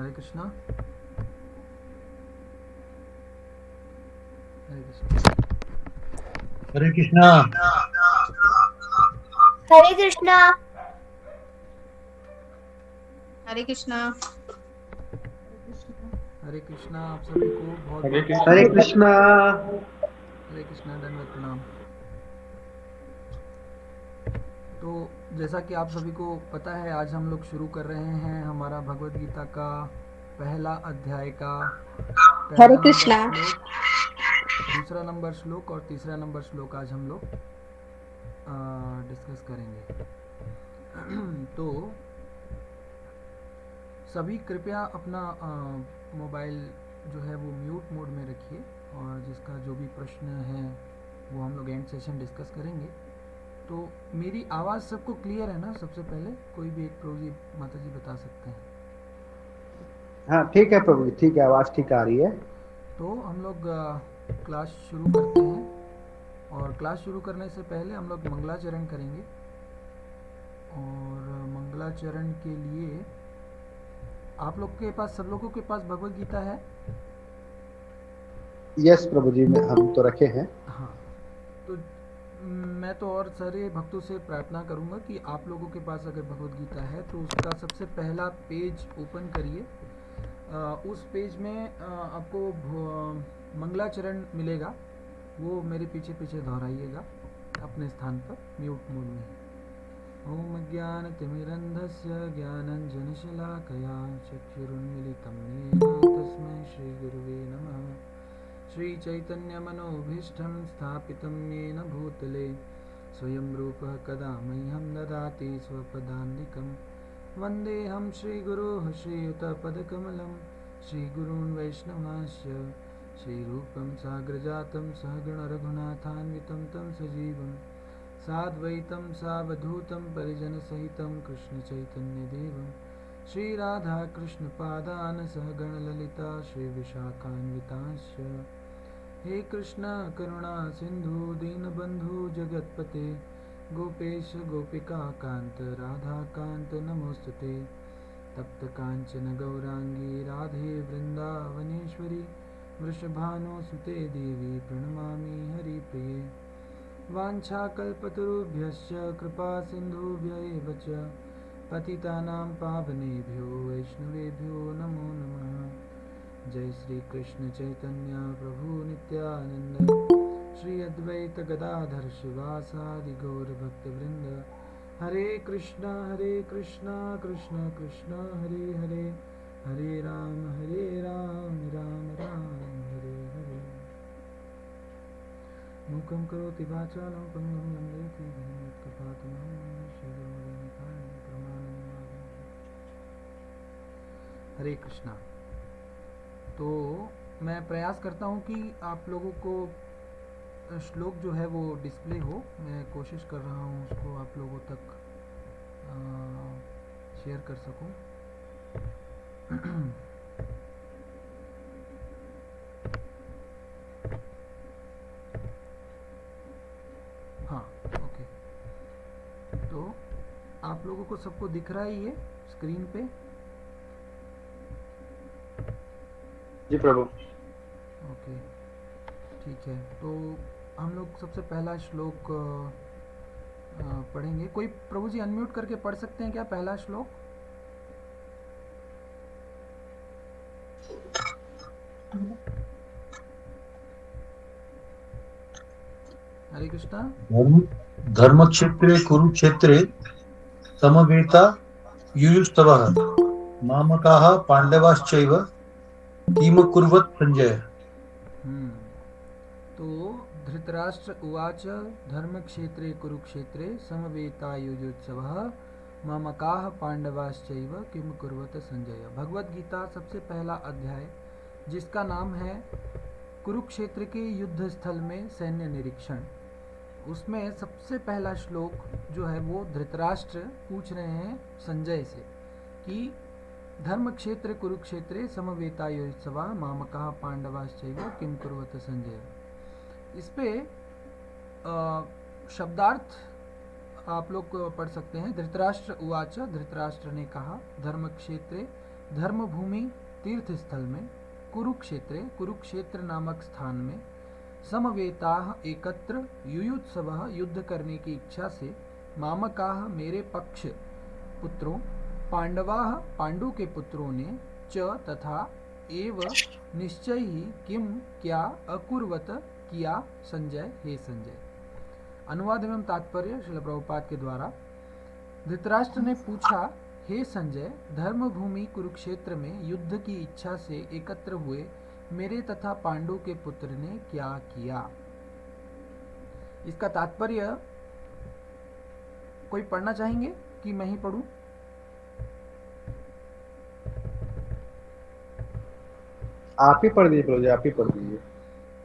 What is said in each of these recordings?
हरे कृष्णा। हरे कृष्णा। हरे कृष्णा। हरे कृष्णा। हरे कृष्णा। हरे कृष्णा। आप सभी को बहुत हरे बहुत कृष्णा। हरे कृष्णा। हरे कृष्णा, दंडवत प्रणाम। तो जैसा कि आप सभी को पता है, आज हम लोग शुरू कर रहे हैं हमारा भगवत गीता का पहला अध्याय का हरे पहला नंबर कृष्णा। श्लोक, दूसरा नंबर श्लोक और तीसरा नंबर श्लोक आज हम लोग डिस्कस करेंगे। तो सभी कृपया अपना मोबाइल जो है वो म्यूट मोड में रखिए, और जिसका जो भी प्रश्न है वो हम लोग एंड सेशन डिस्कस करेंगे। तो मेरी आवाज़ सबको क्लियर है ना? सबसे पहले कोई भी एक प्रभु जी, माता जी बता सकते हैं? हाँ ठीक है प्रभु जी, ठीक है, आवाज ठीक आ रही है। तो हम लोग क्लास शुरू करते हैं, और क्लास शुरू करने से पहले हम लोग मंगलाचरण करेंगे। और मंगलाचरण के लिए आप लोग के पास, सब लोगों के पास भगवत गीता है? यस प्रभु जी, में हम तो रखे हैं। हाँ। तो मैं तो और सारे भक्तों से प्रार्थना करूंगा कि आप लोगों के पास अगर भगवत गीता है तो उसका सबसे पहला पेज ओपन करिए। उस पेज में आपको मंगलाचरण मिलेगा, वो मेरे पीछे पीछे दोहराइएगा अपने स्थान पर म्यूट मोड में। ओम ज्ञानतिमिरन्धस्य ज्ञानञ्जनशलाकया चक्षुरुन्मिलितं येन तस्मै श्रीगुरुवे नमः। श्रीचैतन्यमनोभीष्टं स्थापितं येन भूतले स्वयं रूपः कदा मह्यं ददाति स्वपदान्तिकं। वन्देऽहं श्रीगुरोः श्रीयुतपदकमलं श्रीगुरून् वैष्णवांश्च श्रीरूपं साग्रजातं सहगणरघुनाथान्वितं तं सजीवं साद्वैतं सावधूतं परिजनसहितं कृष्णचैतन्यदेवं श्रीराधाकृष्णपादान् सहगणललिता श्रीविशाखान्वितांश्च। हे कृष्ण करुणा सिंधु दीनबंधु जगतपते गोपेश गोपिका कांत राधा कांत नमोस्तुते। तप्त कांचन गौरांगी राधे वृंदावनेश्वरी वृषभानुसुते देवी प्रणमामि हरिप्रिये। वाञ्छाकल्पतरुभ्यश्च कृपा सिन्धुभ्य एव च पतितानां पावनेभ्यो वैष्णवेभ्यो नमो नमः। जय श्री कृष्ण चैतन्य प्रभु नित्यानंद श्री अद्वैत गदाधर शिवासादि गौर भक्तवृंद। हरे कृष्णा कृष्ण कृष्ण हरे हरे, हरे राम राम राम हरे हरे। मूकं करोति वाचालं पङ्गुं लङ्घयति यत्कृपातमहं वन्दे श्रीगुरुवरनिताय प्रमाणम्। हरे कृष्णा। तो मैं प्रयास करता हूँ कि आप लोगों को श्लोक जो है वो डिस्प्ले हो। मैं कोशिश कर रहा हूँ उसको आप लोगों तक शेयर कर सकूँ। हाँ, ओके। तो आप लोगों को सबको दिख रहा है ये स्क्रीन पे? जी प्रभु। ओके, ठीक है। तो हम लोग सबसे पहला श्लोक पढ़ेंगे। कोई प्रभु जी अनम्यूट करके पढ़ सकते हैं क्या पहला श्लोक? हरे कृष्णा। धर्म धर्म क्षेत्रे कुरुक्षेत्रे समवेता युयुस्तवः मामकाः पांडवाश्चैव किमकुर्वत् संजय। हम्म। तो धृतराष्ट्र उवाच धर्मक्षेत्रे कुरुक्षेत्रे समवेतायुजुत्सवः ममकाः पांडवाश्चैव किम कुर्वत संजय। भगवत गीता सबसे पहला अध्याय, जिसका नाम है कुरुक्षेत्र के युद्ध स्थल में सैन्य निरीक्षण, उसमें सबसे पहला श्लोक जो है वो धृतराष्ट्र पूछ रहे हैं संजय से कि धर्म क्षेत्र कुरुक्षेत्रे समवेतायोत्सवा मामका पांडवाश्चैव किम कुर्वत संजय। इस पे शब्दार्थ आप लोग पढ़ सकते हैं। धृतराष्ट्र उवाच, धृतराष्ट्र ने कहा, धर्म क्षेत्रे धर्मभूमि तीर्थ स्थल में कुरुक्षेत्र नामक स्थान में समवेताः एकत्र युयुत्सवः युद्ध करने की इच्छा से मामकाः मेरे पक्ष पुत्रों पांडवाः पांडु के पुत्रों ने च तथा एव निश्चय ही किम क्या अकुर्वत किया संजय हे संजय। अनुवाद एवं तात्पर्य श्रील प्रभुपाद के द्वारा। धृतराष्ट्र ने पूछा, हे संजय, धर्मभूमि कुरुक्षेत्र में युद्ध की इच्छा से एकत्र हुए मेरे तथा पांडु के पुत्र ने क्या किया। इसका तात्पर्य कोई पढ़ना चाहेंगे कि मैं ही पढ़ूं? आप ही पढ़ दीजिए प्रभु जी, आप ही पढ़ दीजिए।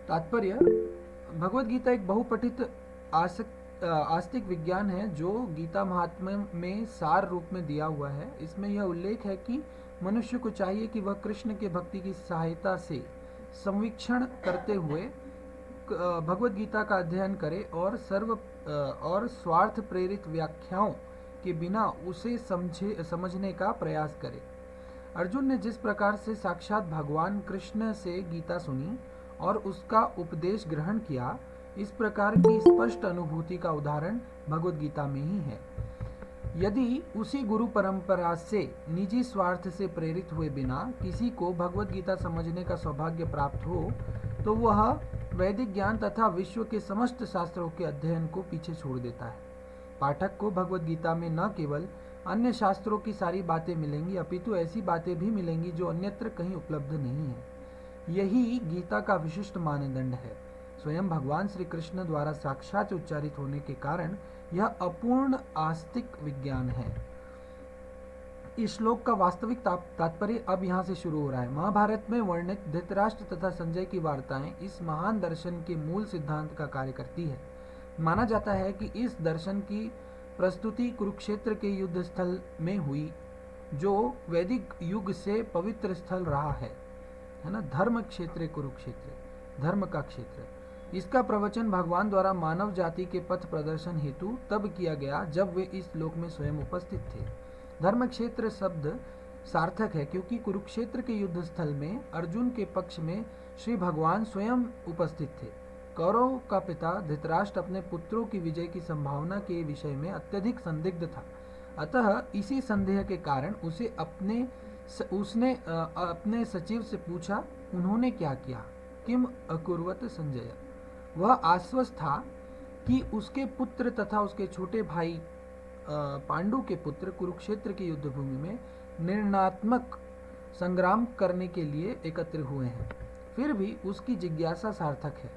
तात्पर्य, भगवत गीता एक बहुपठित आस्तिक विज्ञान है जो गीता महात्म्य में सार रूप में दिया हुआ है। इसमें यह उल्लेख है कि मनुष्य को चाहिए कि वह कृष्ण के भक्ति की सहायता से संवीक्षण करते हुए भगवत गीता का अध्ययन करे और स्वार्थ प्रेरित व्याख्याओं के बिना उसे समझने का प्रयास करे। अर्जुन ने जिस प्रकार से साक्षात भगवान कृष्ण से गीता सुनी और उसका उपदेश ग्रहण किया, इस प्रकार की स्पष्ट अनुभूति का उदाहरण भगवत गीता में ही है। यदि उसी गुरु परंपरा से निजी स्वार्थ से प्रेरित हुए बिना किसी को भगवत गीता समझने का सौभाग्य प्राप्त हो, तो वह वैदिक ज्ञान तथा विश्व के समस्त शास्त्रों के अध्ययन को पीछे छोड़ देता है। पाठक को भगवत गीता में न केवल अन्य शास्त्रों की सारी बातें मिलेंगी, अपितु ऐसी बातें भी मिलेंगी जो अन्यत्र कहीं उपलब्ध नहीं है। यही गीता का विशिष्ट मानदंड है। स्वयं भगवान श्री कृष्ण द्वारा साक्षात उच्चारित होने के कारण यह अपूर्ण आस्तिक विज्ञान है। इस श्लोक का वास्तविक तात्पर्य अब यहाँ से शुरू हो रहा है। महाभारत में वर्णित धृतराष्ट्र तथा संजय की वार्ताएं इस महान दर्शन के मूल सिद्धांत का कार्य करती है। माना जाता है कि इस दर्शन की प्रस्तुति कुरुक्षेत्र के युद्ध स्थल में हुई, जो वैदिक युग से पवित्र स्थल रहा है ना। धर्म क्षेत्र कुरुक्षेत्र, धर्म का क्षेत्र। इसका प्रवचन भगवान द्वारा मानव जाति के पथ प्रदर्शन हेतु तब किया गया जब वे इस लोक में स्वयं उपस्थित थे। धर्म क्षेत्र शब्द सार्थक है क्योंकि कुरुक्षेत्र के युद्ध स्थल में अर्जुन के पक्ष में श्री भगवान स्वयं उपस्थित थे। कौरव का पिता धृतराष्ट्र अपने पुत्रों की विजय की संभावना के विषय में अत्यधिक संदिग्ध था। अतः इसी संदेह के कारण उसने अपने सचिव से पूछा, उन्होंने क्या किया? किम अकुर्वत संजय। वह आश्वस्त था कि उसके पुत्र तथा उसके छोटे भाई पांडु के पुत्र कुरुक्षेत्र की युद्ध भूमि में निर्णयात्मक संग्राम करने के लिए एकत्र हुए हैं। फिर भी उसकी जिज्ञासा सार्थक है।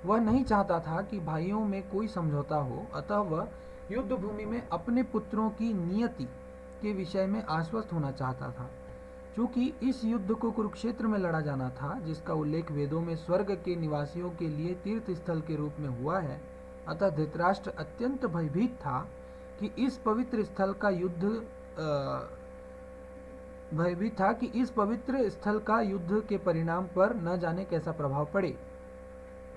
वह नहीं चाहता था कि भाइयों में कोई समझौता हो, अतः वह युद्ध भूमि में अपने पुत्रों की नियति के विषय में आश्वस्त होना चाहता था। चूंकि इस युद्ध को कुरुक्षेत्र में लड़ा जाना था, जिसका उल्लेख वेदों में स्वर्ग के निवासियों के लिए तीर्थ स्थल के रूप में हुआ है, अतः धृतराष्ट्र अत्यंत भयभीत था कि इस पवित्र स्थल का युद्ध के परिणाम पर न जाने कैसा प्रभाव पड़े।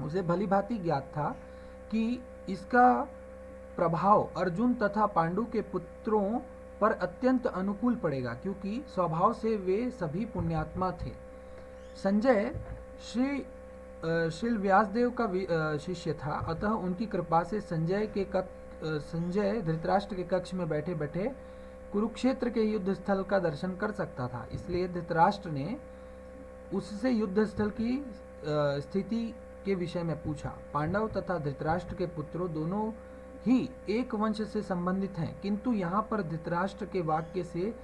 उसे भली भांति ज्ञात था कि इसका प्रभाव अर्जुन तथा पांडु के पुत्रों पर अत्यंत अनुकूल पड़ेगा, क्योंकि स्वभाव से वे सभी पुण्यात्मा थे। संजय श्री व्यासदेव का शिष्य था, अतः उनकी कृपा से संजय धृतराष्ट्र के कक्ष में बैठे बैठे कुरुक्षेत्र के युद्ध स्थल का दर्शन कर सकता था। इसलिए धृतराष्ट्र ने उससे युद्ध स्थल की स्थिति के विषय में पूछा। पांडव तथा धृतराष्ट्र के पुत्रों दोनों ही एक वंश से संबंधित हैं, किंतु यहाँ पर धृतराष्ट्र के वाक्य से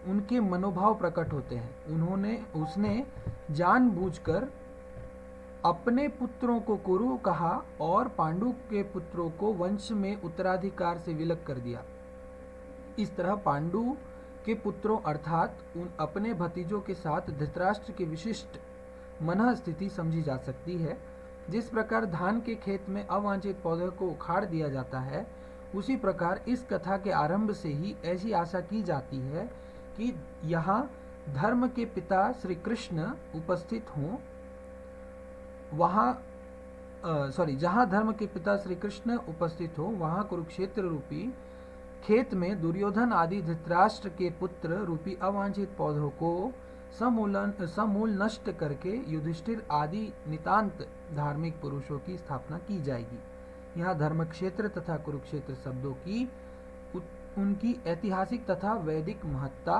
उनके मनोभाव प्रकट होते हैं। उसने जानबूझकर अपने पुत्रों को कुरु कहा और पांडु के पुत्रों को वंश में उत्तराधिकार से विलग कर दिया। इस तरह पांडु के पुत्रों अर्थात अपने भतीजों के साथ धृतराष्ट्र की विशिष्ट मनः स्थिति समझी जा सकती है। जिस प्रकार धान के खेत में अवांछित पौधे को उखाड़ दिया जाता है, उसी प्रकार इस कथा के आरंभ से ही ऐसी आशा की जाती है कि यहाँ धर्म के पिता श्री कृष्ण उपस्थित हों, जहाँ धर्म के पिता श्री कृष्ण उपस्थित हो, वहाँ कुरुक्षेत्र रूपी खेत में दुर्योधन आदि धृतराष्ट्र के पुत्र रूपी अवांछित पौधों को समूल नष्ट करके युधिष्ठिर आदि नितांत धार्मिक पुरुषों की स्थापना की जाएगी। यहाँ धर्म क्षेत्र तथा कुरुक्षेत्र शब्दों की उनकी ऐतिहासिक तथा वैदिक महत्ता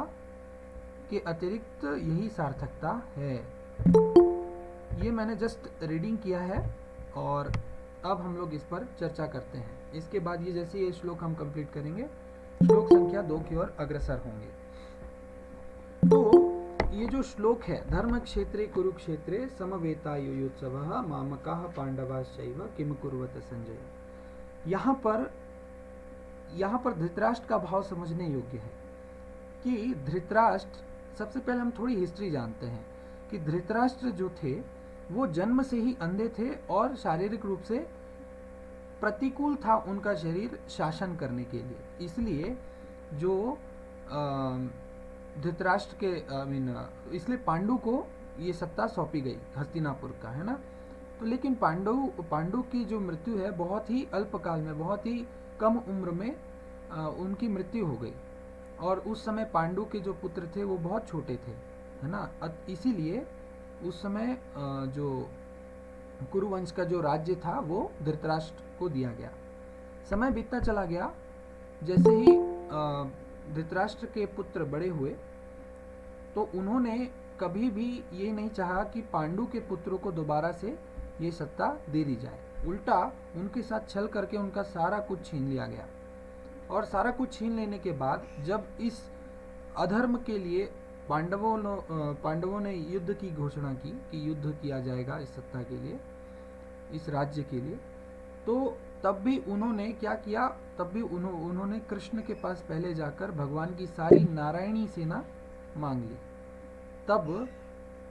के अतिरिक्त यही सार्थकता है। ये मैंने जस्ट रीडिंग किया है और अब हम लोग इस पर चर्चा करते हैं। इसके बाद ये जैसे ये श्लोक हम कंप्लीट करेंगे, श्लोक संख्या 2 की ओर अग्रसर होंगे। तो ये जो श्लोक है, धर्म क्षेत्रे कुरुक्षेत्रे समवेतायुयुत्सवः मामकाः पांडवाश्चैव किम कुर्वत संजय। यहाँ पर धृतराष्ट्र का भाव समझने योग्य है कि धृतराष्ट्र, सबसे पहले हम थोड़ी हिस्ट्री जानते हैं कि धृतराष्ट्र जो थे वो जन्म से ही अंधे थे और शारीरिक रूप से प्रतिकूल था उनका शरीर शासन करने के लिए। इसलिए जो धृतराष्ट्र के इसलिए पांडु को ये सत्ता सौंपी गई हस्तिनापुर का, है ना। तो लेकिन पांडु की जो मृत्यु है बहुत ही अल्पकाल में, बहुत ही कम उम्र में उनकी मृत्यु हो गई और उस समय पांडु के जो पुत्र थे वो बहुत छोटे थे, है ना। इसीलिए उस समय जो कुरुवंश का जो राज्य था वो धृतराष्ट्र को दिया गया। समय बीतता चला गया, जैसे ही धृतराष्ट्र के पुत्र बड़े हुए तो उन्होंने कभी भी ये नहीं चाहा कि पांडु के पुत्रों को दोबारा से ये सत्ता दे दी जाए। उल्टा उनके साथ छल करके उनका सारा कुछ छीन लिया गया और सारा कुछ छीन लेने के बाद जब इस अधर्म के लिए पांडवों ने युद्ध की घोषणा की कि युद्ध किया जाएगा इस सत्ता के लिए, इस राज्य के लिए, तो तब भी उन्होंने क्या किया, तब भी उन्होंने कृष्ण के पास पहले जाकर भगवान की सारी नारायणी सेना मांग ली। तब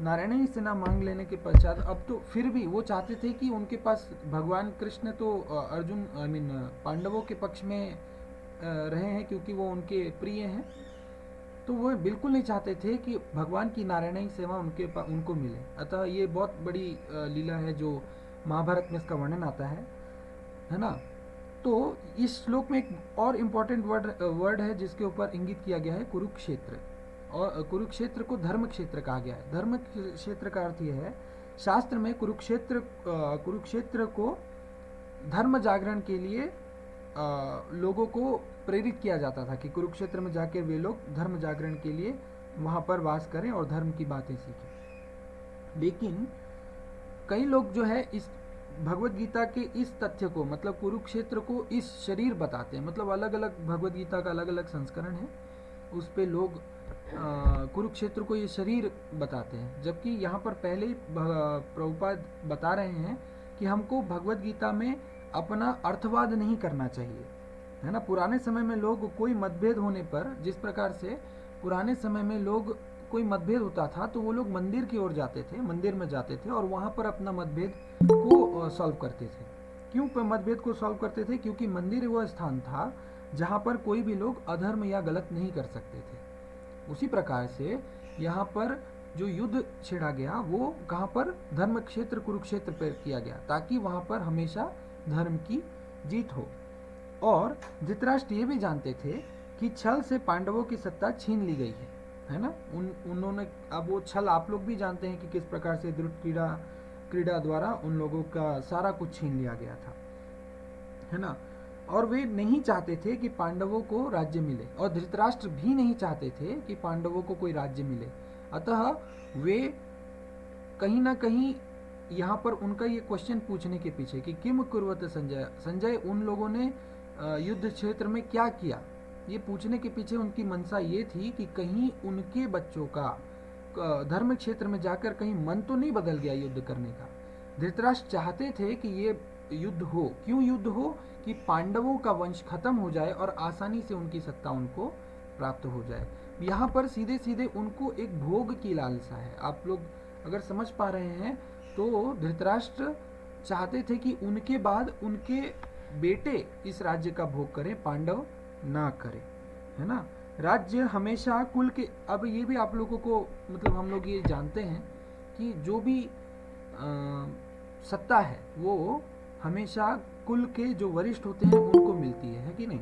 नारायणी सेना मांग लेने के पश्चात अब तो फिर भी वो चाहते थे कि उनके पास भगवान कृष्ण तो पांडवों के पक्ष में रहे हैं क्योंकि वो उनके प्रिय हैं, तो वो बिल्कुल नहीं चाहते थे कि भगवान की नारायणी सेवा उनको मिले। अतः ये बहुत बड़ी लीला है जो महाभारत में इसका वर्णन आता है ना। तो इस श्लोक में एक और इम्पोर्टेंट वर्ड है जिसके ऊपर इंगित किया गया है, कुरुक्षेत्र। और कुरुक्षेत्र को धर्म क्षेत्र कहा गया है। धर्म क्षेत्र का अर्थ यह है, शास्त्र में कुरुक्षेत्र को धर्म जागरण के लिए लोगों को प्रेरित किया जाता था कि कुरुक्षेत्र में जाकर वे लोग धर्म जागरण के लिए वहां पर वास करें और धर्म की बातें सीखें। लेकिन कई लोग जो है इस भगवत गीता के इस तथ्य को, मतलब कुरुक्षेत्र को इस शरीर बताते हैं। मतलब अलग अलग भगवत गीता का अलग अलग संस्करण है, उस पे लोग कुरुक्षेत्र को ये शरीर बताते हैं, जबकि यहाँ पर पहले ही प्रभुपाद बता रहे हैं कि हमको भगवत गीता में अपना अर्थवाद नहीं करना चाहिए, है ना। पुराने समय में लोग कोई मतभेद होने पर, जिस प्रकार से पुराने समय में लोग कोई मतभेद होता था तो वो लोग मंदिर की ओर जाते थे, मंदिर में जाते थे और वहाँ पर अपना मतभेद को सॉल्व करते थे। क्यों मतभेद को सॉल्व करते थे? क्योंकि मंदिर वो स्थान था जहाँ पर कोई भी लोग अधर्म या गलत नहीं कर सकते थे। उसी प्रकार से यहाँ पर जो युद्ध छेड़ा गया वो कहाँ पर? धर्म क्षेत्र कुरुक्षेत्र पर किया गया, ताकि वहाँ पर हमेशा धर्म की जीत हो। और धृतराष्ट्र ये भी जानते थे कि छल से पांडवों की सत्ता छीन ली गई है ना। उन्होंने, अब वो छल आप लोग भी जानते हैं कि किस प्रकार से द्रुत क्रीड़ा द्वारा उन लोगों का सारा कुछ छीन लिया गया था, है ना। और वे नहीं चाहते थे कि पांडवों को राज्य मिले, और धृतराष्ट्र भी नहीं चाहते थे कि पांडवों को कोई राज्य मिले। अतः वे कहीं ना कहीं यहाँ पर उनका ये क्वेश्चन पूछने के पीछे कि किम कुर्वत संजय, उन लोगों ने युद्ध क्षेत्र में क्या किया, ये पूछने के पीछे उनकी मंशा ये थी कि कहीं उनके बच्चों का धर्म क्षेत्र में जाकर कहीं मन तो नहीं बदल गया युद्ध करने का। धृतराष्ट्र चाहते थे कि ये युद्ध हो। क्यों युद्ध हो? कि पांडवों का वंश खत्म हो जाए और आसानी से उनकी सत्ता उनको प्राप्त हो जाए। यहाँ पर सीधे सीधे उनको एक भोग की लालसा है। आप लोग अगर समझ पा रहे हैं तो धृतराष्ट्र चाहते थे कि उनके बाद उनके बेटे इस राज्य का भोग करें, पांडव ना करें, है ना। राज्य हमेशा कुल के, अब ये भी आप लोगों को, मतलब हम लोग ये जानते हैं कि जो भी सत्ता है वो हमेशा कुल के जो वरिष्ठ होते हैं उनको मिलती है कि नहीं।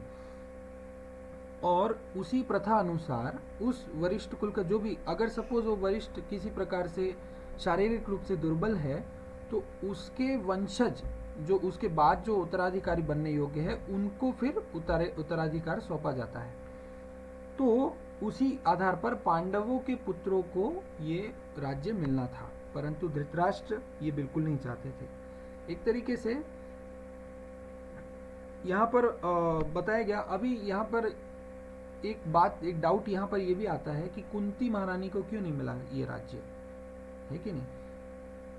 और उसी प्रथा अनुसार उस वरिष्ठ कुल का जो भी, अगर सपोज वो वरिष्ठ किसी प्रकार से शारीरिक रूप से दुर्बल है, तो उसके वंशज जो उसके बाद जो उत्तराधिकारी बनने योग्य है, उनको फिर उत्तराधिकार सौंपा जाता है। तो उसी आधार पर पांडवों के पुत्रों को ये राज्य मिलना था, परंतु धृतराष्ट्र ये बिल्कुल नहीं चाहते थे। एक तरीके से यहाँ पर बताया गया। अभी यहाँ पर एक डाउट यहाँ पर ये भी आता है कि कुंती महारानी को क्यों नहीं मिला ये राज्य, है कि नहीं?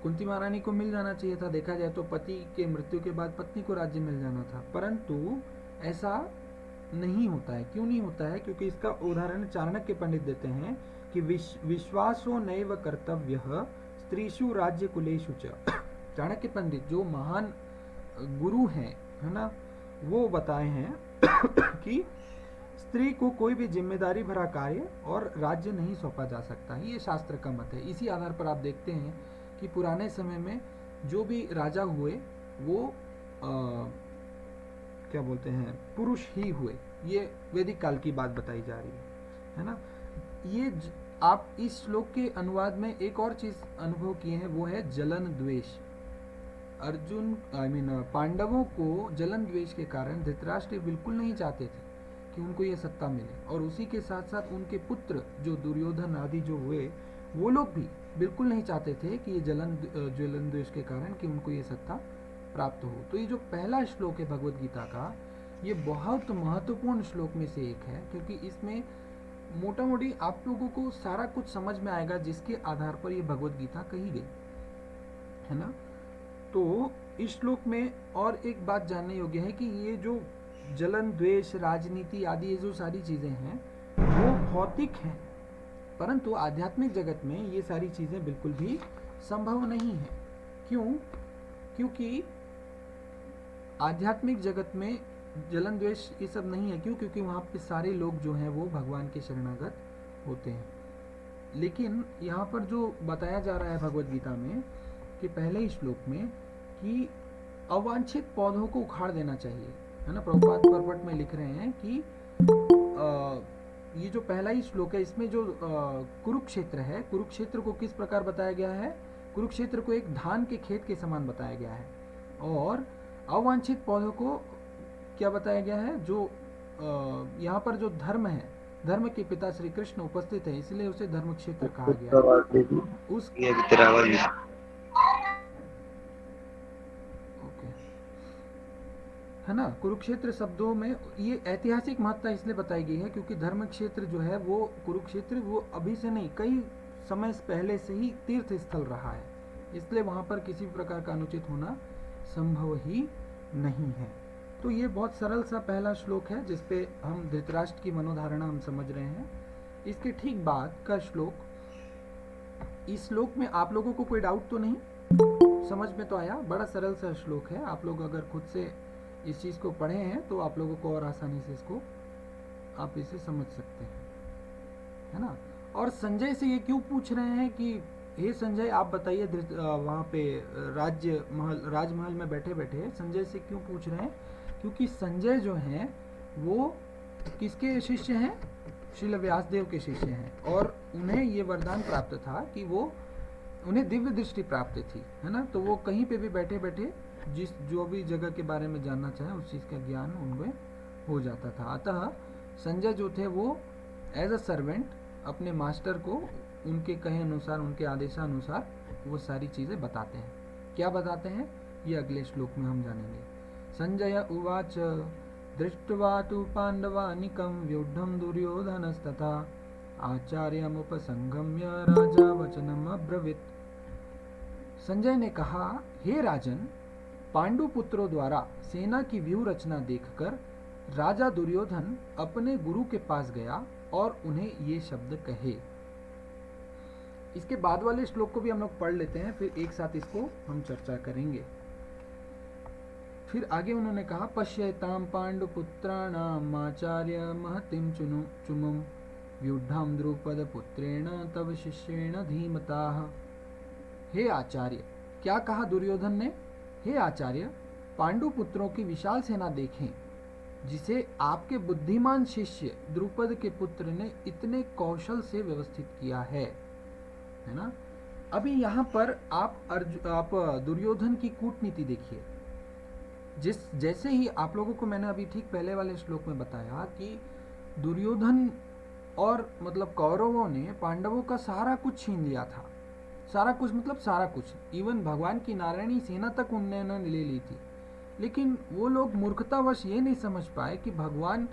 कुंती महारानी को मिल जाना चाहिए था। देखा जाए तो पति के मृत्यु के बाद पत्नी को राज्य मिल जाना था, परंतु ऐसा नहीं होता है। क्यों नहीं होता है? क्योंकि इसका उदाहरण चाणक्य पंडित देते हैं कि विश्वासो नैव कर्तव्यः स्त्रीषु राज्य कुलेषु च। चाणक्य पंडित जो महान गुरु हैं, है ना, वो बताए हैं कि स्त्री को कोई भी जिम्मेदारी भरा कार्य और राज्य नहीं सौंपा जा सकता है। ये शास्त्र का मत है। इसी आधार पर आप देखते हैं कि पुराने समय में जो भी राजा हुए वो क्या बोलते हैं, पुरुष ही हुए। ये वैदिक काल की बात बताई जा रही है ना। ये आप इस श्लोक के अनुवाद में एक और चीज अनुभव किए हैं, वो है जलन द्वेष। अर्जुन पांडवों को जलन द्वेष के कारण धृतराष्ट्र बिल्कुल नहीं चाहते थे कि उनको ये सत्ता मिले, और उसी के साथ साथ उनके पुत्र जो दुर्योधन आदि जो हुए, वो लोग भी बिल्कुल नहीं चाहते थे कि ये जलन द्वेष के कारण कि उनको ये सत्ता प्राप्त हो। तो ये जो पहला श्लोक है भगवत गीता का, ये बहुत महत्वपूर्ण श्लोक में से एक है, क्योंकि इसमें मोटा मोटी आप लोगों को सारा कुछ समझ में आएगा जिसके आधार पर ये भगवत गीता कही गई है ना। तो इस श्लोक में और एक बात जानने योग्य है कि ये जो जलन द्वेष राजनीति आदि ये जो सारी चीजें हैं वो भौतिक हैं, परंतु आध्यात्मिक जगत में ये सारी चीजें बिल्कुल भी संभव नहीं है। क्यों? क्योंकि आध्यात्मिक जगत में जलन द्वेष ये सब नहीं है। क्यों? क्योंकि वहाँ पे सारे लोग जो हैं वो भगवान के शरणागत होते हैं। लेकिन यहाँ पर जो बताया जा रहा है भगवत गीता में कि पहले ही श्लोक में कि अवांछित पौधों को उखाड़ देना चाहिए, है ना। प्रभुपाद परपट में लिख रहे हैं कि ये जो पहला ही श्लोक है, इसमें जो कुरुक्षेत्र है, कुरुक्षेत्र को किस प्रकार बताया गया है? कुरुक्षेत्र को एक धान के खेत के समान बताया गया है, और अवांछित पौधों को क्या बताया गया है? जो यहाँ पर जो धर्म है, धर्म के पिता श्री कृष्ण उपस्थित है, इसलिए उसे धर्म क्षेत्र कहा गया है। उस है ना, कुरुक्षेत्र शब्दों में ये ऐतिहासिक महत्ता इसलिए बताई गई है क्योंकि धर्म क्षेत्र जो है वो कुरुक्षेत्र वो अभी से नहीं, कई समय पहले से ही तीर्थ स्थल रहा है, इसलिए वहां पर किसी प्रकार का अनुचित होना संभव ही नहीं है। तो ये बहुत सरल सा पहला श्लोक है जिसपे हम धृतराष्ट्र की मनोधारणा हम समझ रहे हैं। इसके ठीक बाद का श्लोक, इस श्लोक में आप लोगों को कोई डाउट तो नहीं, समझ में तो आया? बड़ा सरल सा श्लोक है। आप लोग अगर खुद से इस चीज को पढ़े हैं तो आप लोगों को और आसानी से इसको आप इसे समझ सकते हैं, है ना। और संजय से ये क्यों पूछ रहे हैं कि हे संजय आप बताइए, वहां पे राजमहल में बैठे बैठे संजय से क्यों पूछ रहे हैं? क्योंकि संजय जो हैं वो किसके शिष्य हैं? श्रील व्यासदेव के शिष्य हैं, और उन्हें ये वरदान प्राप्त था कि वो, उन्हें दिव्य दृष्टि प्राप्त थी, है ना। तो वो कहीं पे भी बैठे बैठे जो भी जगह के बारे में जानना चाहे उस चीज का ज्ञान उनमें हो जाता था। अतः संजय जो थे वो एज अ सर्वेंट अपने मास्टर को उनके कहे अनुसार, उनके आदेशानुसार वो सारी चीजें बताते हैं। क्या बताते हैं ये अगले श्लोक में हम जानेंगे। संजय उवाच दृष्ट्वा तु पांडवानिकं व्यूढ़ं दुर्योधनस्तथा आचार्यमुपसंगम्य राजा वचनम अब्रवीत। संजय ने कहा, हे राजन, पांडु पुत्रों द्वारा सेना की व्यूह रचना देखकर राजा दुर्योधन अपने गुरु के पास गया और उन्हें ये शब्द कहे। इसके बाद वाले श्लोक को भी हम लोग पढ़ लेते हैं, फिर एक साथ इसको हम चर्चा करेंगे। फिर आगे उन्होंने कहा, पश्यताम पांडुपुत्राणाम आचार्य महतिम चुमुम व्युढ़ाम द्रुपद पुत्रेण तव शिष्येण धीमताः। हे आचार्य, क्या कहा दुर्योधन ने? हे आचार्य, पांडु पुत्रों की विशाल सेना देखें जिसे आपके बुद्धिमान शिष्य द्रुपद के पुत्र ने इतने कौशल से व्यवस्थित किया है ना। अभी यहाँ पर आप दुर्योधन की कूटनीति देखिए। जैसे ही आप लोगों को मैंने अभी ठीक पहले वाले श्लोक में बताया कि दुर्योधन और मतलब कौरवों ने पांडवों का सारा कुछ छीन लिया था, सारा कुछ मतलब सारा कुछ, इवन भगवान की नारायणी सेना तक उन्होंने ले ली थी। लेकिन वो लोग मूर्खतावश ये नहीं समझ पाए कि भगवान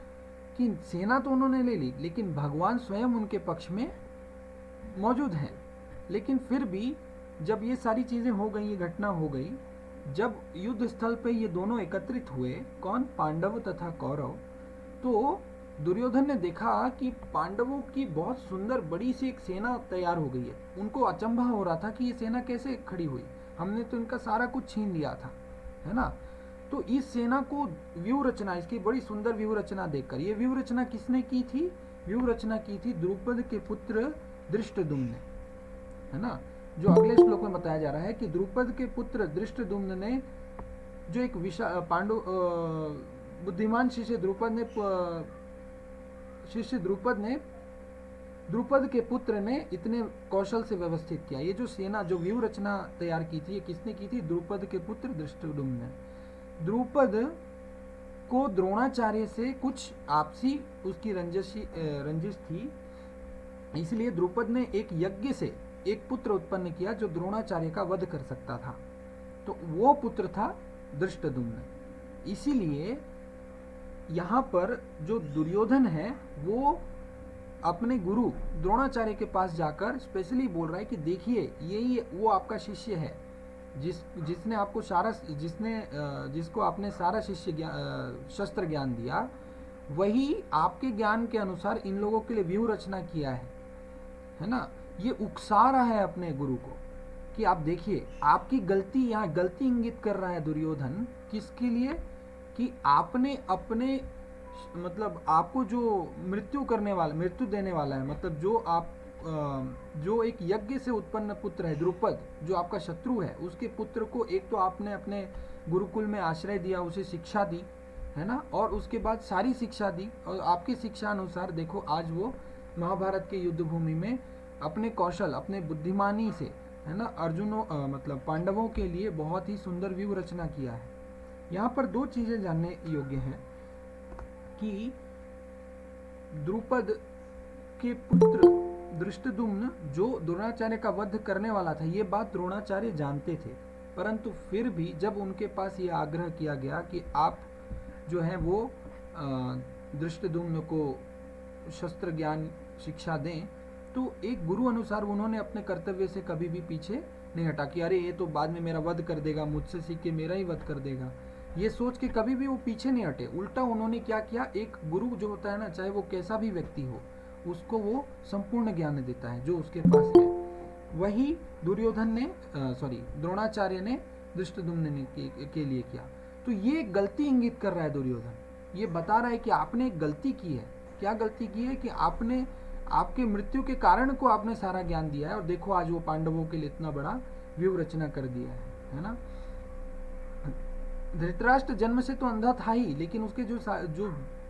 की सेना तो उन्होंने ले ली, लेकिन भगवान स्वयं उनके पक्ष में मौजूद हैं। लेकिन फिर भी जब ये सारी चीज़ें हो गई, ये घटना हो गई, जब युद्ध स्थल पे ये दोनों एकत्रित हुए, कौन, पांडव तथा कौरव, तो दुर्योधन ने देखा कि पांडवों की बहुत सुंदर बड़ी सी एक सेना तैयार हो गई है। उनको अचंभा हो रहा था कि ये सेना कैसे खड़ी हुई, हमने तो इनका सारा कुछ छीन लिया था, है ना। तो इस सेना को व्यूह रचना, इसकी बड़ी सुंदर व्यूह रचना देखकर, ये व्यूह रचना किसने की थी? व्यूह रचना की थी द्रुपद के पुत्र धृष्टद्युम्न ने, है ना। जो अगले श्लोक में बताया जा रहा है कि द्रुपद के पुत्र धृष्टद्युम्न ने जो एक बुद्धिमान शिष्य द्रुपद ने द्रुपद के पुत्र ने इतने कौशल से व्यवस्थित किया। ये जो सेना, जो व्यूह रचना तैयार की थी, ये किसने की थी? द्रुपद के पुत्र धृष्टद्युम्न ने। द्रुपद को द्रोणाचार्य से कुछ आपसी उसकी रंजिश थी, इसलिए द्रुपद ने एक यज्ञ से एक पुत्र उत्पन्न किया जो द्रोणाचार्य का वध कर सकता था। तो वो पुत्र था धृष्टद्युम्न। इसीलिए यहाँ पर जो दुर्योधन है वो अपने गुरु द्रोणाचार्य के पास जाकर स्पेशली बोल रहा है कि देखिए यही वो आपका शिष्य है जिसने आपको जिसको आपने सारा शस्त्र ज्ञान दिया, वही आपके ज्ञान के अनुसार इन लोगों के लिए व्यूह रचना किया है ना। ये उकसा रहा है अपने गुरु को कि आप देखिए आपकी गलती, यहाँ गलती इंगित कर रहा है दुर्योधन। किसके लिए? कि आपने अपने मतलब आपको जो मृत्यु देने वाला है, मतलब जो एक यज्ञ से उत्पन्न पुत्र है द्रुपद, जो आपका शत्रु है, उसके पुत्र को एक तो आपने अपने गुरुकुल में आश्रय दिया, उसे शिक्षा दी, है ना, और उसके बाद सारी शिक्षा दी, और आपकी शिक्षा अनुसार देखो आज वो महाभारत के युद्ध भूमि में अपने कौशल, अपने बुद्धिमानी से, है ना, मतलब पांडवों के लिए बहुत ही सुंदर व्यूह रचना किया है। यहाँ पर दो चीजें जानने योग्य हैं कि द्रुपद के पुत्र धृष्टद्युम्न जो द्रोणाचार्य का वध करने वाला था, ये बात द्रोणाचार्य जानते थे, परंतु फिर भी जब उनके पास ये आग्रह किया गया कि आप जो है वो धृष्टद्युम्न को शस्त्र ज्ञान शिक्षा दें, तो एक गुरु अनुसार उन्होंने अपने कर्तव्य से कभी भी पीछे नहीं हटा कि अरे ये तो बाद में मेरा वध कर देगा, मुझसे सीख के मेरा ही वध कर देगा, ये सोच के कभी भी वो पीछे नहीं हटे। उल्टा उन्होंने क्या किया, एक गुरु जो होता है ना, चाहे वो कैसा भी व्यक्ति हो, उसको वो संपूर्ण ज्ञान देता है जो उसके पास है। वही द्रोणाचार्य ने धृष्टद्युम्न के लिए किया। तो ये गलती इंगित कर रहा है दुर्योधन, ये बता रहा है कि आपने एक गलती की है। क्या गलती की है? कि आपने आपके मृत्यु के कारण को आपने सारा ज्ञान दिया है, और देखो आज वो पांडवों के लिए इतना बड़ा व्यूह रचना कर दिया है ना। धृतराष्ट्र जन्म से तो अंधा था ही, लेकिन उसके जो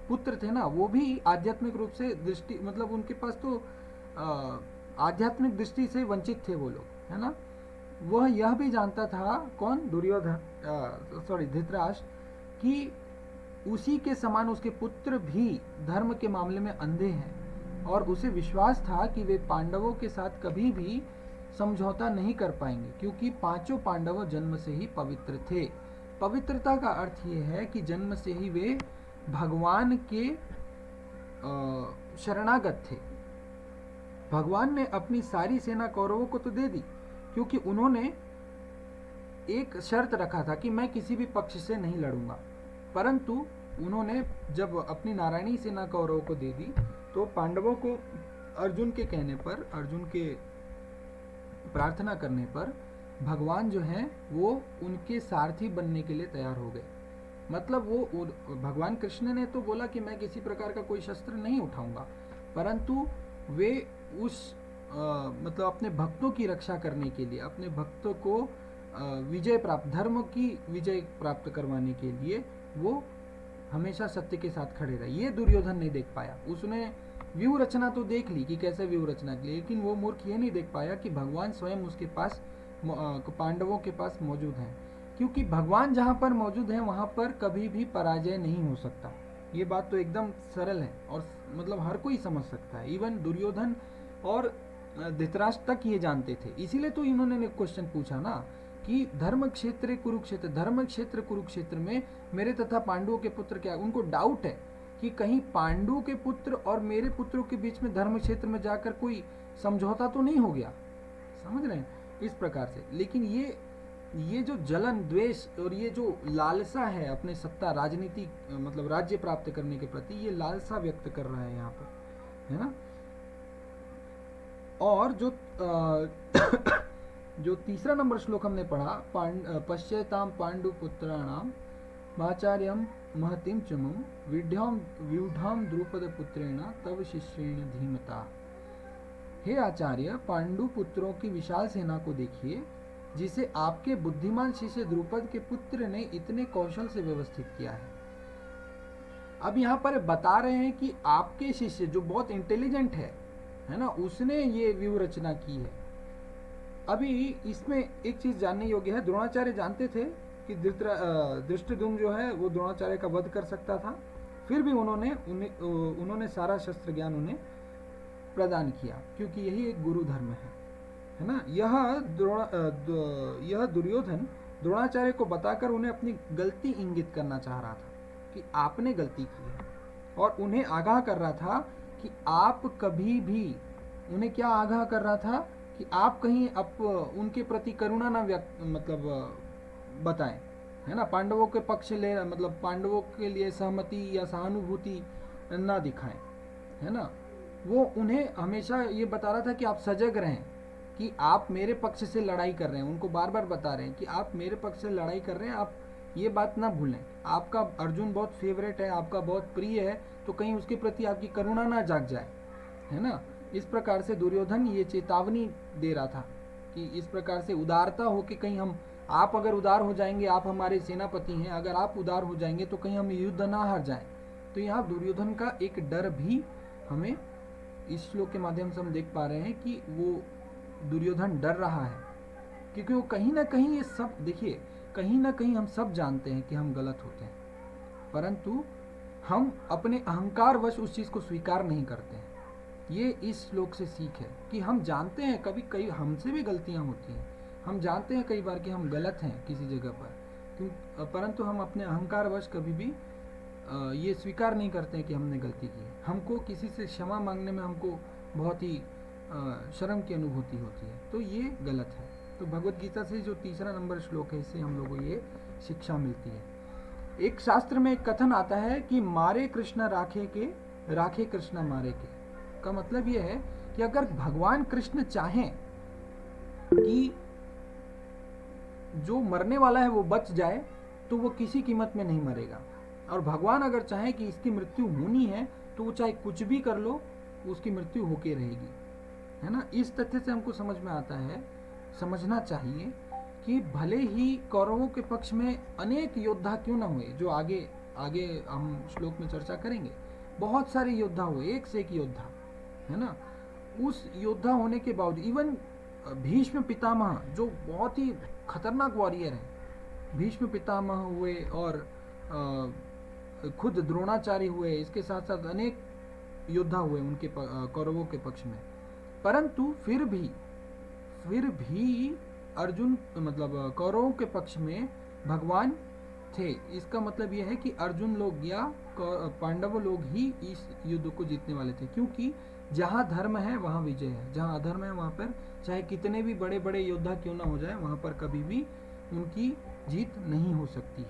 पुत्र थे ना, वो भी आध्यात्मिक रूप से दृष्टि, मतलब उनके पास तो आध्यात्मिक दृष्टि से वंचित थे वो लोग, है ना। वह यह भी जानता था, कौन? धृतराष्ट्र, कि उसी के समान उसके पुत्र भी धर्म के मामले में अंधे हैं, और उसे विश्वास था कि वे पांडवों के साथ कभी भी समझौता नहीं कर पाएंगे, क्योंकि पांचों पांडव जन्म से ही पवित्र थे। पवित्रता का अर्थ ये है कि जन्म से ही वे भगवान के शरणागत थे। भगवान ने अपनी सारी सेना कौरवों को तो दे दी, क्योंकि उन्होंने एक शर्त रखा था कि मैं किसी भी पक्ष से नहीं लड़ूंगा, परंतु उन्होंने जब अपनी नारायणी सेना कौरवों को दे दी, तो पांडवों को अर्जुन के कहने पर, अर्जुन के प्रार्थना करने पर भगवान जो हैं वो उनके सारथी बनने के लिए तैयार हो गए। मतलब वो भगवान कृष्ण ने तो बोला कि मैं किसी प्रकार का कोई शस्त्र नहीं उठाऊंगा, परंतु वे मतलब अपने भक्तों की रक्षा करने के लिए, अपने भक्तों को धर्म की विजय प्राप्त करवाने के लिए वो हमेशा सत्य के साथ खड़े रहे। ये दुर्योधन नहीं देख पाया। उसने व्यूह रचना तो देख ली कि कैसे व्यूह रचना की, लेकिन वो मूर्ख ये नहीं देख पाया कि भगवान स्वयं उसके पास पांडवों के पास मौजूद हैं। क्योंकि भगवान जहाँ पर मौजूद हैं वहाँ पर कभी भी पराजय नहीं हो सकता। ये बात तो एकदम सरल है और मतलब हर कोई समझ सकता है। इवन दुर्योधन और धृतराष्ट्र तक ये जानते थे। इसीलिए तो इन्होंने क्वेश्चन पूछा ना कि धर्म क्षेत्र कुरुक्षेत्र, धर्म क्षेत्र कुरुक्षेत्र में मेरे तथा पांडवों के पुत्र क्या। उनको डाउट है कि कहीं पांडु के पुत्र और मेरे पुत्रों के बीच में धर्म क्षेत्र में जाकर कोई समझौता तो नहीं हो गया। समझ रहे हैं इस प्रकार से। लेकिन ये जो जलन द्वेष और ये जो लालसा है अपने सत्ता राजनीति मतलब राज्य प्राप्त करने के प्रति, ये लालसा व्यक्त कर रहा है यहाँ पर, है ना। और जो जो तीसरा नंबर श्लोक हमने पढ़ा, पश्यताम पांडु पुत्राणाम माचार्यम महतिम चमुम व्यूढ़ाम द्रुपद पुत्रेण तव शिष्येण धीमता। हे आचार्य, पांडु पुत्रों की विशाल सेना को देखिए जिसे आपके बुद्धिमान शिष्य द्रुपद के पुत्र ने इतने कौशल से व्यवस्थित किया है। अब यहाँ पर बता रहे हैं कि आपके शिष्य जो बहुत इंटेलिजेंट है ना, उसने ये व्यूह रचना की है। अभी इसमें एक चीज जानने योग्य है, द्रोणाचार्य जानते थे कि धृष्टद्युम्न जो है वो द्रोणाचार्य का वध कर सकता था, फिर भी उन्होंने सारा शस्त्र ज्ञान उन्हें प्रदान किया, क्योंकि यही एक गुरु धर्म है ना। यह दुर्योधन द्रोणाचार्य को बताकर उन्हें अपनी गलती इंगित करना चाह रहा था कि आपने गलती की है, और उन्हें आगाह कर रहा था कि आप कभी भी, उन्हें क्या आगाह कर रहा था कि आप कहीं उनके प्रति करुणा ना बताएं, है ना। पांडवों के पक्ष ले मतलब पांडवों के लिए सहमति या सहानुभूति ना दिखाएं, है ना। वो उन्हें हमेशा ये बता रहा था कि आप सजग रहें कि आप मेरे पक्ष से लड़ाई कर रहे हैं। उनको बार बार बता रहे हैं कि आप मेरे पक्ष से लड़ाई कर रहे हैं, आप ये बात ना भूलें। आपका अर्जुन बहुत फेवरेट है, आपका बहुत प्रिय है, तो कहीं उसके प्रति आपकी करुणा ना जाग जाए, है ना। इस प्रकार से दुर्योधन ये चेतावनी दे रहा था कि इस प्रकार से उदारता हो कि कहीं आप अगर उदार हो जाएंगे, आप हमारे सेनापति हैं, अगर आप उदार हो जाएंगे तो कहीं हम युद्ध ना हार जाएं। तो यहाँ दुर्योधन का एक डर भी हमें इस श्लोक के माध्यम से हम देख पा रहे हैं कि वो दुर्योधन डर रहा है, क्योंकि वो कहीं ना कहीं ये सब, देखिए कहीं ना कहीं हम सब जानते हैं कि हम गलत होते हैं, परंतु हम अपने अहंकारवश उस चीज़ को स्वीकार नहीं करते हैं। ये इस श्लोक से सीख है कि हम जानते हैं कई हमसे भी गलतियां होती हैं, हम जानते हैं कई बार कि हम गलत हैं किसी जगह पर, परंतु हम अपने अहंकारवश कभी भी ये स्वीकार नहीं करते हैं कि हमने गलती की है। हमको किसी से क्षमा मांगने में हमको बहुत ही शर्म की अनुभूति होती है, तो ये गलत है। तो भगवत गीता से जो तीसरा नंबर श्लोक है, इससे हम लोगों को ये शिक्षा मिलती है। एक शास्त्र में एक कथन आता है कि मारे कृष्ण राखे कृष्ण मारे के, का मतलब ये है कि अगर भगवान कृष्ण चाहें कि जो मरने वाला है वो बच जाए तो वो किसी कीमत में नहीं मरेगा, और भगवान अगर चाहे कि इसकी मृत्यु होनी है तो वो चाहे कुछ भी कर लो, उसकी मृत्यु होके रहेगी, है ना। इस तथ्य से हमको समझ में आता है, समझना चाहिए कि भले ही कौरवों के पक्ष में अनेक योद्धा क्यों ना हुए, जो आगे हम श्लोक में चर्चा करेंगे, बहुत सारे योद्धा हुए, एक से एक योद्धा, है ना। उस योद्धा होने के बावजूद इवन भीष्म पितामह जो बहुत ही खतरनाक वॉरियर है, भीष्म पितामह हुए और खुद द्रोणाचार्य हुए, इसके साथ साथ अनेक योद्धा हुए उनके कौरवों के पक्ष में, परंतु फिर भी अर्जुन मतलब कौरवों के पक्ष में भगवान थे। इसका मतलब यह है कि अर्जुन लोग या पांडव लोग ही इस युद्ध को जीतने वाले थे, क्योंकि जहाँ धर्म है वहाँ विजय है, जहाँ अधर्म है वहाँ पर चाहे कितने भी बड़े बड़े योद्धा क्यों ना हो जाए, वहाँ पर कभी भी उनकी जीत नहीं हो सकती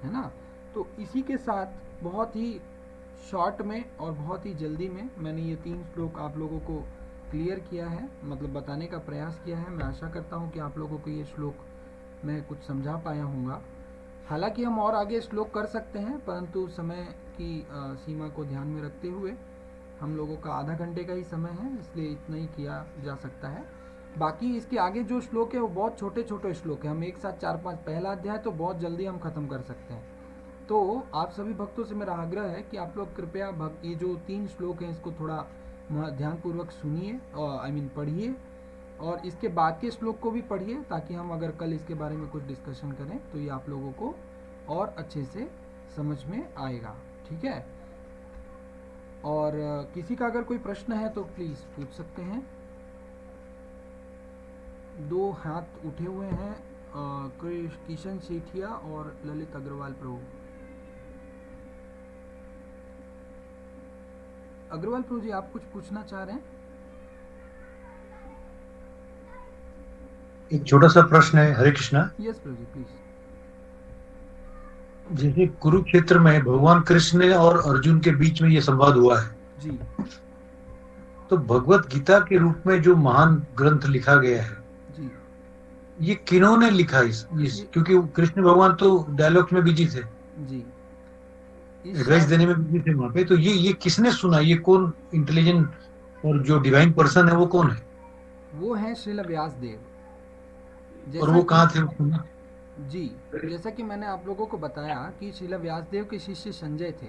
है ना। तो इसी के साथ बहुत ही शॉर्ट में और बहुत ही जल्दी में मैंने ये 3 श्लोक आप लोगों को क्लियर किया है, मतलब बताने का प्रयास किया है। मैं आशा करता हूँ कि आप लोगों को ये श्लोक मैं कुछ समझा पाया हूँगा। हालांकि हम और आगे श्लोक कर सकते हैं, परंतु समय की सीमा को ध्यान में रखते हुए हम लोगों का आधा घंटे का ही समय है, इसलिए इतना ही किया जा सकता है। बाकी इसके आगे जो श्लोक है वो बहुत छोटे छोटे श्लोक है, हम एक साथ 4-5, पहला अध्याय तो बहुत जल्दी हम ख़त्म कर सकते हैं, तो आप सभी भक्तों से मेरा आग्रह है कि आप लोग कृपया ये जो 3 श्लोक हैं इसको थोड़ा ध्यानपूर्वक सुनिए और पढ़िए, और इसके बाद के श्लोक को भी पढ़िए, ताकि हम अगर कल इसके बारे में कुछ डिस्कशन करें तो ये आप लोगों को और अच्छे से समझ में आएगा। ठीक है, और किसी का अगर कोई प्रश्न है तो प्लीज़ पूछ सकते हैं। 2 हाथ उठे हुए हैं, किशन सेठिया और ललित अग्रवाल प्रभु। अग्रवाल प्रभु जी, आप कुछ पूछना चाह रहे हैं? एक छोटा सा प्रश्न है। हरे कृष्णा। यस प्रभु जी, प्लीज। जैसे कुरुक्षेत्र में भगवान कृष्ण और अर्जुन के बीच में ये संवाद हुआ है जी, तो भगवत गीता के रूप में जो महान ग्रंथ लिखा गया है जी, ये किन्होंने लिखा क्योंकि कृष्ण भगवान तो डायलॉग में बिजी थे, जी, एडवाइस देने में बिजी थे वहां पे, तो ये किसने सुना? ये कौन इंटेलिजेंट और जो डिवाइन पर्सन है वो कौन है? वो है श्रील व्यास देव। और वो कहाँ थे? जी, जैसा कि मैंने आप लोगों को बताया कि श्रील व्यासदेव के शिष्य संजय थे,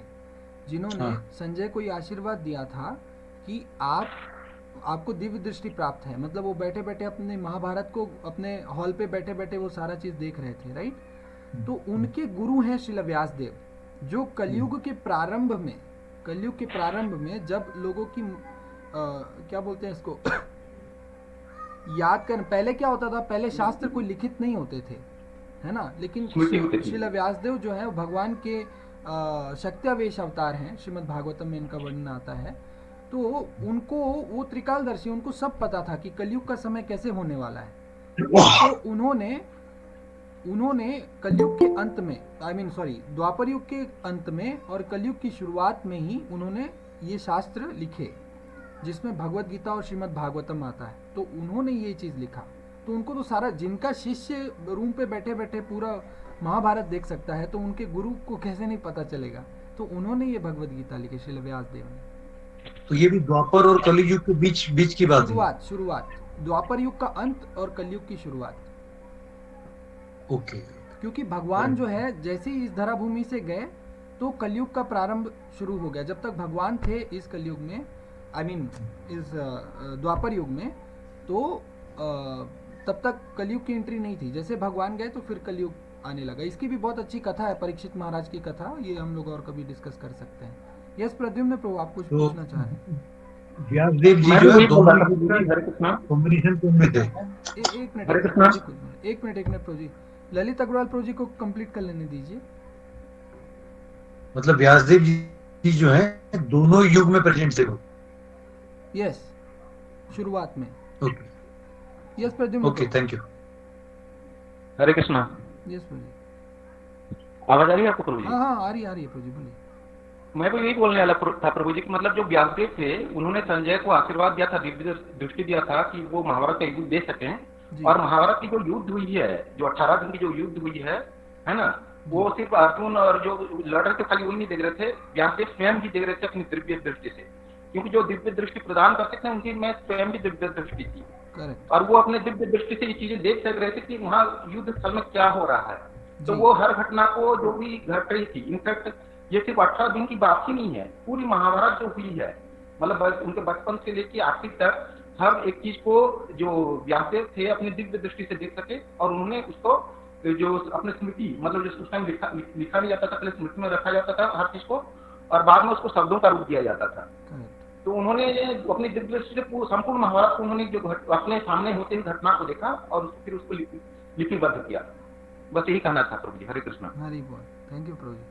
जिन्होंने संजय को ये आशीर्वाद दिया था कि आपको दिव्य दृष्टि प्राप्त है। मतलब वो बैठे बैठे अपने महाभारत को अपने हॉल पे बैठे बैठे वो सारा चीज देख रहे थे, राइट? तो उनके गुरु हैं श्रील व्यासदेव, जो कलयुग के प्रारंभ में जब लोगों की क्या बोलते हैं इसको याद कर, पहले क्या होता था, पहले शास्त्र कोई लिखित नहीं होते थे, है ना, लेकिन श्रील व्यासदेव जो है भगवान के शक्त्यावेश अवतार हैं। श्रीमद् भागवतम में इनका वर्णन आता है। तो उनको वो त्रिकालदर्शी, उनको सब पता था कि कलयुग का समय कैसे होने वाला है। तो उन्होंने कलयुग के अंत में, द्वापर युग के अंत में और कलयुग की शुरुआत में ही उन्होंने ये शास्त्र लिखे, जिसमें भगवत गीता और श्रीमद् भागवतम आता है। तो उन्होंने ये चीज लिखा, तो उनको तो सारा, जिनका शिष्य रूम पे बैठे बैठे पूरा महाभारत देख सकता है, तो उनके गुरु को कैसे नहीं पता चलेगा? तो उन्होंने ये भगवत गीता लिखी, श्रील व्यासदेव ने। तो ये भी द्वापर और कलयुग के बीच की बात है। शुरुआत द्वापर युग का अंत और कलयुग की शुरुआत। ओके। क्योंकि भगवान जो है जैसे ही इस धरा भूमि से गए तो कलयुग का प्रारंभ शुरू हो गया। जब तक भगवान थे इस कलयुग में, इस द्वापर युग में, तो तब तक कलयुग की एंट्री नहीं थी। जैसे भगवान गए तो फिर कलयुग आने लगा। इसकी भी बहुत अच्छी कथा है, परीक्षित महाराज की कथा, ये हम लोग और कभी डिस्कस कर सकते हैं। यस प्रद्युम्न प्रभु, आप कुछ पूछना चाह रहे हैं? व्यासदेव जी जो है दोनों कॉम्बिनेशन में थे। एक मिनट प्रभु जी, ललित अग्रवाल प्रभु जी को कंप्लीट कर लेने दीजिए। मतलब व्यासदेव जी जो है दोनों युग में प्रेजेंट थे वो। यस, शुरुआत में। Okay, yes Pradyumna. Okay, thank you. Hare Krishna. Yes प्रभु जी, आवाज आ रही है आपको प्रभु जी? हाँ आ रही है प्रभु जी, बोलिए। मैं तो यही बोलने वाला था प्रभु जी कि मतलब जो व्यासदेव थे उन्होंने संजय को आशीर्वाद दिया था, दिव्य दृष्टि दिया था कि वो महाभारत का युद्ध देख सकें। और महाभारत की जो युद्ध हुई है, जो 18 दिन की जो युद्ध हुई है ना, वो सिर्फ अर्जुन और जो लड़ रहे थे खाली वही नहीं देख रहे थे, व्यासदेव स्वयं भी देख रहे थे अपनी दिव्य दृष्टि से, क्योंकि जो दिव्य दृष्टि प्रदान करते थे उनकी में स्वयं भी दिव्य दृष्टि थी। और वो अपने दिव्य दृष्टि से ये चीजें देख सक रहे थे कि वहाँ युद्ध स्थल में क्या हो रहा है। तो वो हर घटना को जो भी घट रही थी, इनफैक्ट ये सिर्फ 18 दिन की बात ही नहीं है, पूरी महाभारत जो हुई है, मतलब उनके बचपन से लेकर आखिर तक हर एक चीज को जो व्यासदेव थे अपनी दिव्य दृष्टि से देख सके। और उन्होंने उसको जो अपने स्मृति, मतलब जो उस टाइम लिखा नहीं जाता था, पहले स्मृति में रखा जाता था हर चीज को, और बाद में उसको शब्दों का रूप दिया जाता था। तो उन्होंने अपनी दिव्य दृष्टि से संपूर्ण महाभारत को उन्होंने जो अपने सामने होते ही घटना को देखा और फिर उसको लिपिबद्ध किया। बस यही कहना था प्रभु जी। हरे कृष्णा। हरि बोल। थैंक यू प्रभु जी।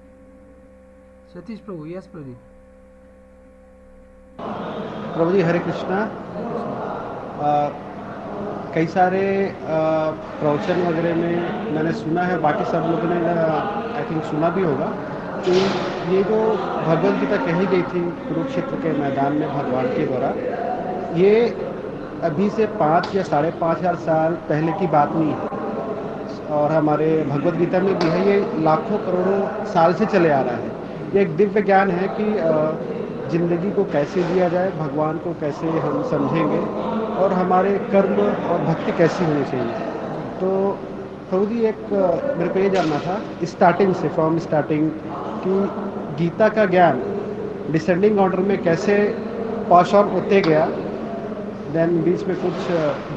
सतीश प्रभु। यस प्रभु जी। प्रभु जी हरे कृष्णा। कई सारे प्रवचन वगैरह में मैंने सुना है, बाकी सब लोगों ने आई थिंक सुना भी होगा कि ये जो भगवद गीता कही गई थी कुरुक्षेत्र के मैदान में भगवान के द्वारा, ये अभी से 5 या 5,500 साल पहले की बात नहीं है। और हमारे भगवद गीता में भी है, ये लाखों करोड़ों साल से चले आ रहा है। ये एक दिव्य ज्ञान है कि ज़िंदगी को कैसे जिया जाए, भगवान को कैसे हम समझेंगे और हमारे कर्म और भक्ति कैसी होनी चाहिए। तो प्रभु जी एक मेरे को ये जानना था, स्टार्टिंग से फ्रॉम स्टार्टिंग कि गीता का ज्ञान डिसेंडिंग ऑर्डर में कैसे पास ऑन होते गया, देन बीच में कुछ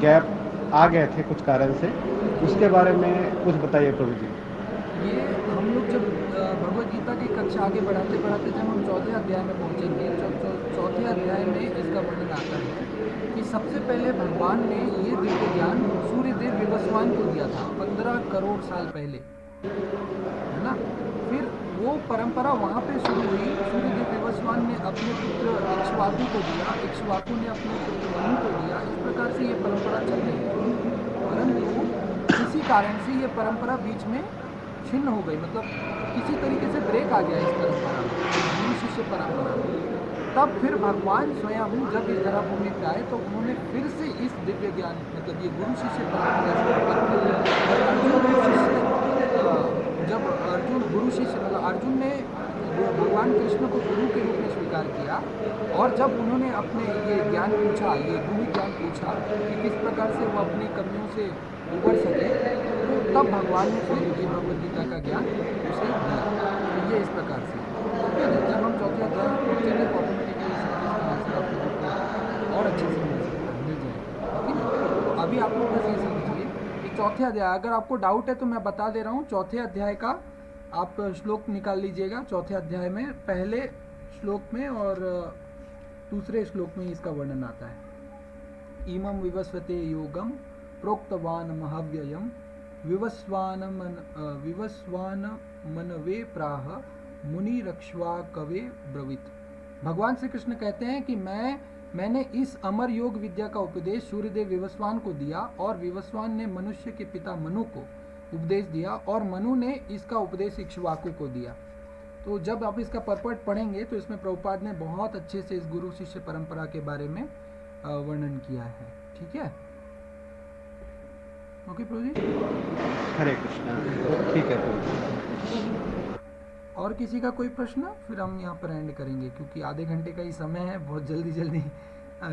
गैप आ गए थे कुछ कारण से, उसके बारे में कुछ बताइए प्रभु जी। ये हम लोग जब भगवत गीता की कक्षा आगे बढ़ाते बढ़ाते जब हम चौथे अध्याय में पहुंचेंगे, चौथे अध्याय में इसका वर्णन आता है कि सबसे पहले भगवान ने ये दिव्य ज्ञान सूर्यदेव विवस्वान को दिया था 15 करोड़ साल पहले, है ना। फिर वो परंपरा वहाँ पे शुरू हुई। सूर्यदेव विवस्वान ने अपने पुत्र इक्ष्वाकु को दिया, इक्ष्वाकु ने अपने पुत्र मनु को दिया। इस प्रकार से ये परंपरा चल रही है, परंतु किसी कारण से ये परंपरा बीच में छिन्न हो गई, मतलब किसी तरीके से ब्रेक आ गया इस परंपरा में, गुरु शिष्य परंपरा में। तब फिर भगवान स्वयं जब इस धरा भूमि पे आए तो उन्होंने फिर से इस दिव्य ज्ञान, मतलब ये गुरु शिष्य परंपरा जब अर्जुन गुरु शिष्य, मतलब अर्जुन ने भगवान कृष्ण को गुरु के रूप में स्वीकार किया, और जब उन्होंने अपने ये ज्ञान पूछा, ये गुरु ज्ञान पूछा कि किस प्रकार से वो अपनी कमियों से उबर सके, तो तब भगवान ने फिर ये भगवद गीता का ज्ञान उसे दिया। तो ये इस प्रकार से जब हम चौथे अध्याय में पहुँचेंगे तो ऑटोमेटिकली इसका आंसर आप लोगों को और अच्छे से मिल जाएगा, ठीक है। तो अभी आप लोग बस ये समझिए कि चौथे अध्याय, अगर आपको डाउट है तो मैं बता दे रहा हूँ, चौथे अध्याय का आप श्लोक निकाल लीजिएगा। चौथे अध्याय में पहले श्लोक में और दूसरे श्लोक में इसका वर्णन आता है। इमं विवस्वते योगम प्रोक्तवान महाव्ययम विवस्वान मनवे प्राह मुनि रक्ष्वा कवे ब्रवीत। भगवान श्री कृष्ण कहते हैं कि मैंने इस अमर योग विद्या का उपदेश सूर्यदेव विवस्वान को दिया, और विवस्वान ने मनुष्य के पिता मनु को उपदेश दिया, और मनु ने इसका उपदेश इक्ष्वाकु को दिया। तो जब आप इसका परपट पढ़ेंगे तो इसमें प्रभुपाद ने बहुत अच्छे से इस गुरु शिष्य परंपरा के बारे में वर्णन किया है, ठीक है। ओके प्रभु जी, हरे कृष्णा। ठीक है प्रभु जी। और किसी का कोई प्रश्न? फिर हम यहाँ पर एंड करेंगे क्योंकि आधे घंटे का ही समय है, बहुत जल्दी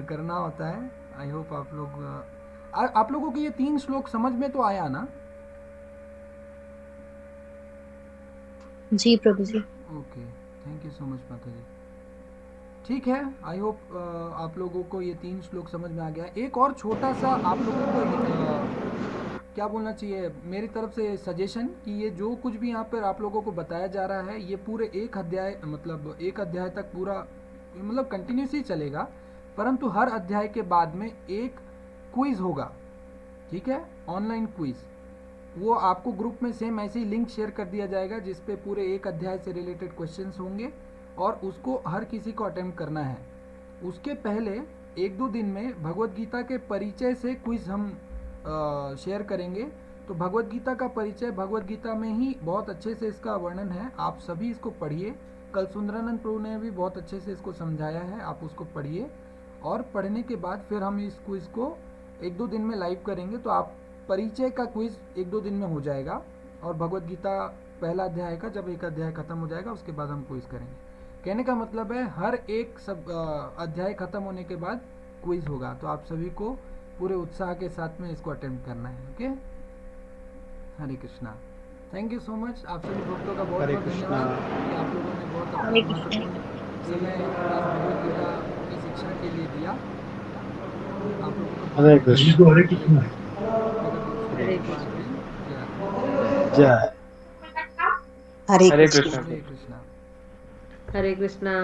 करना होता है। आई होप आप लोगों को ये 3 श्लोक समझ में तो आया ना? जी प्रभु जी। Okay, thank you so much माता जी। ठीक है, आई होप आप लोगों को ये 3 श्लोक समझ में आ गया। एक और छोटा सा आप लोगों को क्या बोलना चाहिए, मेरी तरफ से सजेशन कि ये जो कुछ भी यहाँ पर आप लोगों को बताया जा रहा है, ये पूरे एक अध्याय, मतलब एक अध्याय तक पूरा, मतलब कंटिन्यूसली चलेगा, परंतु हर अध्याय के बाद में एक क्विज होगा, ठीक है, ऑनलाइन क्विज। वो आपको ग्रुप में सेम ऐसे ही लिंक शेयर कर दिया जाएगा जिसपे पूरे एक अध्याय से रिलेटेड क्वेश्चंस होंगे, और उसको हर किसी को अटेम्प्ट करना है। उसके पहले 1-2 दिन में भगवत गीता के परिचय से क्विज हम शेयर करेंगे। तो भगवत गीता का परिचय भगवत गीता में ही बहुत अच्छे से इसका वर्णन है, आप सभी इसको पढ़िए। कल सुंदरानंद प्रभु ने भी बहुत अच्छे से इसको समझाया है, आप उसको पढ़िए, और पढ़ने के बाद फिर हम इस क्विज को 1-2 दिन में लाइव करेंगे। तो आप परिचय का क्विज 1-2 दिन में हो जाएगा, और भगवत गीता पहला अध्याय का जब एक अध्याय खत्म हो जाएगा उसके बाद हम क्विज करेंगे। कहने का मतलब है हर एक अध्याय खत्म होने के बाद क्विज होगा, तो आप सभी को पूरे उत्साह के साथ में इसको अटेम्प्ट करना है। Okay, Hare Krishna. Thank you so much, आप सभी भक्तों का बहुत बहुत धन्यवाद कि आप लोगों ने बहुत अपना महत्वपूर्ण समय भगवत गीता की शिक्षा के लिए दिया। आप लोगों को हरे कृष्ण। हरे कृष्ण। जय हरे हरे कृष्ण। कृष्ण। हरे कृष्णा। हरे कृष्णा।